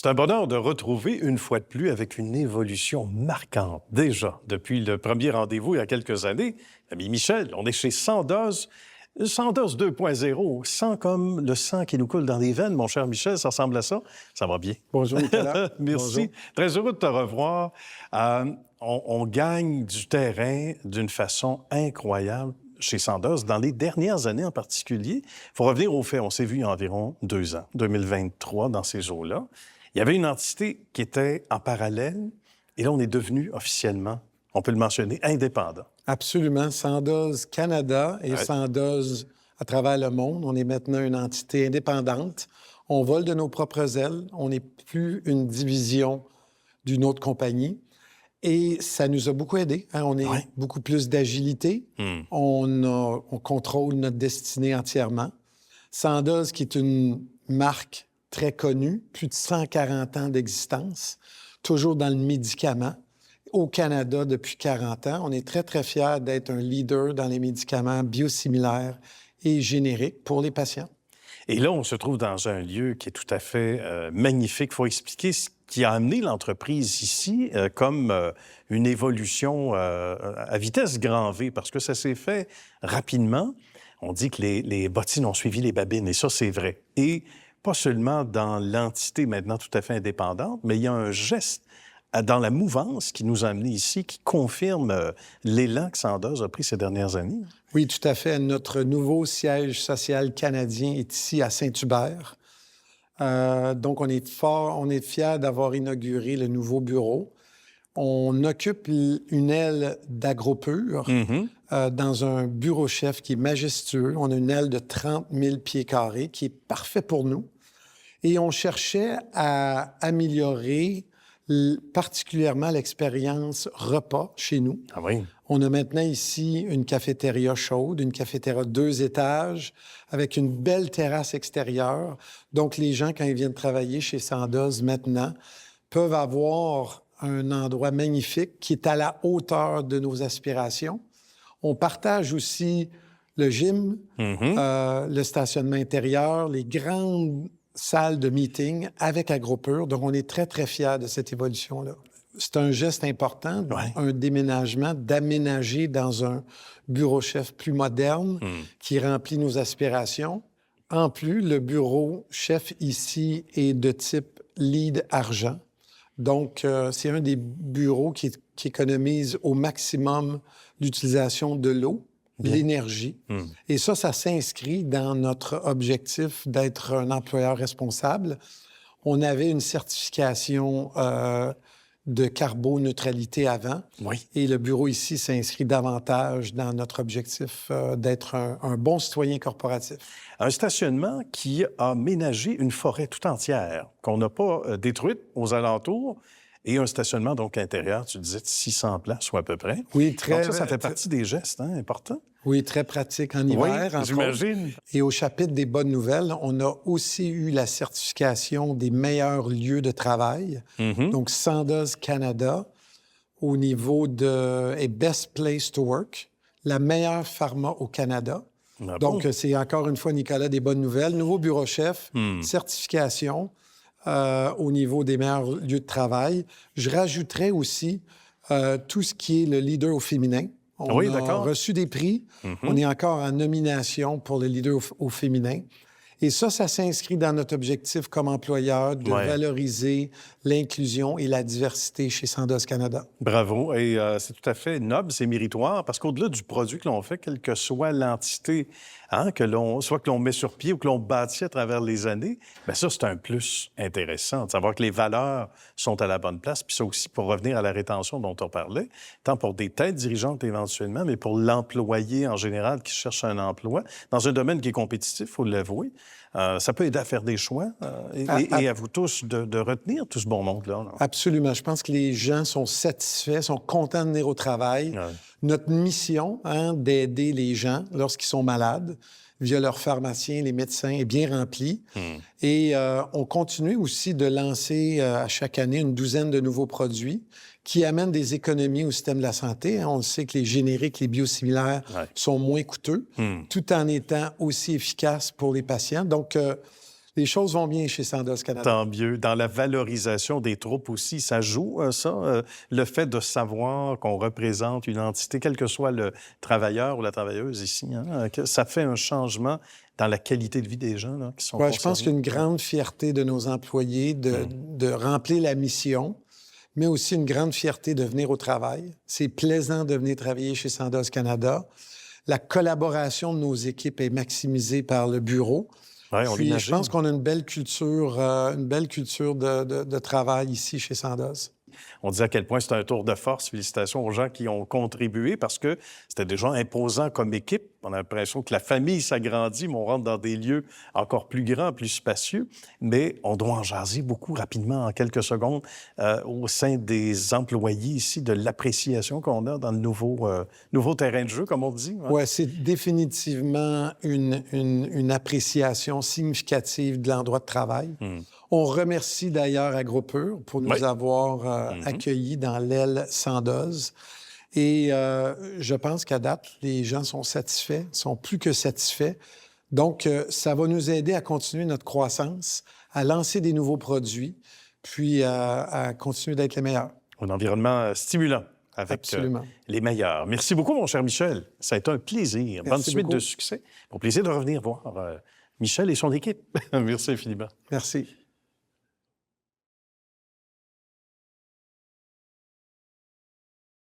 C'est un bonheur de retrouver une fois de plus avec une évolution marquante. Déjà, depuis le premier rendez-vous il y a quelques années, l'ami Michel, on est chez Sandoz. Sandoz 2.0, sang comme le sang qui nous coule dans les veines, mon cher Michel, ça ressemble à ça? Ça va bien. Bonjour, Nicolas. Merci. Bonjour. Très heureux de te revoir. On gagne du terrain d'une façon incroyable chez Sandoz, dans les dernières années en particulier. Il faut revenir aux faits. On s'est vu il y a environ 2 ans, 2023, dans ces eaux-là. Il y avait une entité qui était en parallèle, et là, on est devenu officiellement, on peut le mentionner, indépendant. Absolument. Sandoz Canada et Sandoz à travers le monde. On est maintenant une entité indépendante. On vole de nos propres ailes. On n'est plus une division d'une autre compagnie. Et ça nous a beaucoup aidé. On est beaucoup plus d'agilité. On contrôle notre destinée entièrement. Sandoz, qui est une marque très connue, plus de 140 ans d'existence, toujours dans le médicament. Au Canada depuis 40 ans. On est très, très fiers d'être un leader dans les médicaments biosimilaires et génériques pour les patients. Et là, on se trouve dans un lieu qui est tout à fait magnifique. Il faut expliquer ce qui a amené l'entreprise ici comme une évolution à vitesse grand V, parce que ça s'est fait rapidement. On dit que les bottines ont suivi les babines, et ça, c'est vrai. Et pas seulement dans l'entité maintenant tout à fait indépendante, mais il y a un geste dans la mouvance qui nous a amenés ici, qui confirme l'élan que Sandoz a pris ces dernières années. Oui, tout à fait. Notre nouveau siège social canadien est ici à Saint-Hubert. Donc, on est fiers d'avoir inauguré le nouveau bureau. On occupe une aile d'AgroPure dans un bureau-chef qui est majestueux. On a une aile de 30 000 pieds carrés qui est parfait pour nous. Et on cherchait à améliorer particulièrement l'expérience repas chez nous. Ah oui? On a maintenant ici une cafétéria chaude, une cafétéria 2 étages, avec une belle terrasse extérieure. Donc, les gens, quand ils viennent travailler chez Sandoz maintenant, peuvent avoir un endroit magnifique qui est à la hauteur de nos aspirations. On partage aussi le gym, le stationnement intérieur, les grandes salle de meeting avec AgroPure. Donc, on est très, très fiers de cette évolution-là. C'est un geste important, un déménagement, d'aménager dans un bureau-chef plus moderne qui remplit nos aspirations. En plus, le bureau-chef ici est de type LEED argent. Donc, c'est un des bureaux qui économise au maximum l'utilisation de l'eau, l'énergie. Et ça s'inscrit dans notre objectif d'être un employeur responsable. On avait une certification de carboneutralité avant. Oui. Et le bureau ici s'inscrit davantage dans notre objectif d'être un bon citoyen corporatif. Un stationnement qui a ménagé une forêt tout entière, qu'on n'a pas détruite aux alentours, et un stationnement, donc, intérieur, tu disais, de 600 places ou à peu près. Oui, très... Donc ça fait partie des gestes importants. Oui, très pratique en hiver. Oui, j'imagine. Et au chapitre des bonnes nouvelles, on a aussi eu la certification des meilleurs lieux de travail. Donc, Sandoz Canada, au niveau de Best Place to Work, la meilleure pharma au Canada. Ah Donc, bon? c'est encore une fois, Nicolas, des bonnes nouvelles. Nouveau bureau-chef, certification au niveau des meilleurs lieux de travail. Je rajouterais aussi tout ce qui est le leader au féminin. On a reçu des prix. On est encore en nomination pour le leader au féminin. Et ça s'inscrit dans notre objectif comme employeur de valoriser l'inclusion et la diversité chez Sandoz Canada. Bravo. Et c'est tout à fait noble, c'est méritoire, parce qu'au-delà du produit que l'on fait, quelle que soit l'entité soit que l'on met sur pied ou que l'on bâtit à travers les années, bien ça, c'est un plus intéressant, de savoir que les valeurs sont à la bonne place. Puis ça aussi, pour revenir à la rétention dont on parlait, tant pour des têtes dirigeantes éventuellement, mais pour l'employé en général qui cherche un emploi, dans un domaine qui est compétitif, il faut l'avouer. Ça peut aider à faire des choix et à vous tous de retenir tout ce bon monde-là. Non? Absolument. Je pense que les gens sont satisfaits, sont contents de venir au travail. Notre mission, d'aider les gens lorsqu'ils sont malades via leurs pharmaciens, les médecins, est bien remplie. Et on continue aussi de lancer à chaque année une douzaine de nouveaux produits qui amènent des économies au système de la santé. On sait que les génériques, les biosimilaires sont moins coûteux, tout en étant aussi efficaces pour les patients. Donc, Les choses vont bien chez Sandoz Canada. Tant mieux. Dans la valorisation des troupes aussi, ça joue, ça? Le fait de savoir qu'on représente une entité, quel que soit le travailleur ou la travailleuse ici, hein, que ça fait un changement dans la qualité de vie des gens là, qui sont Ouais, je pense concernés. qu'il y a une grande fierté de nos employés de remplir la mission, mais aussi une grande fierté de venir au travail. C'est plaisant de venir travailler chez Sandoz Canada. La collaboration de nos équipes est maximisée par le bureau. Ouais, on Puis, je l'imagine. pense qu'on a une belle culture de travail ici chez Sandoz. On dit à quel point c'est un tour de force. Félicitations aux gens qui ont contribué parce que c'était déjà imposant comme équipe. On a l'impression que la famille s'agrandit, mais on rentre dans des lieux encore plus grands, plus spacieux. Mais on doit en jaser beaucoup rapidement, en quelques secondes, au sein des employés ici, de l'appréciation qu'on a dans le nouveau terrain de jeu, comme on dit. Hein? Oui, c'est définitivement une appréciation significative de l'endroit de travail. On remercie d'ailleurs Agropur pour nous avoir accueillis dans l'aile Sandoz. Et je pense qu'à date, les gens sont satisfaits, sont plus que satisfaits. Donc, ça va nous aider à continuer notre croissance, à lancer des nouveaux produits, puis à continuer d'être les meilleurs. Un environnement stimulant avec les meilleurs. Merci beaucoup, mon cher Michel. Ça a été un plaisir. Bonne suite de succès. Au plaisir de revenir voir Michel et son équipe. Merci infiniment. Merci.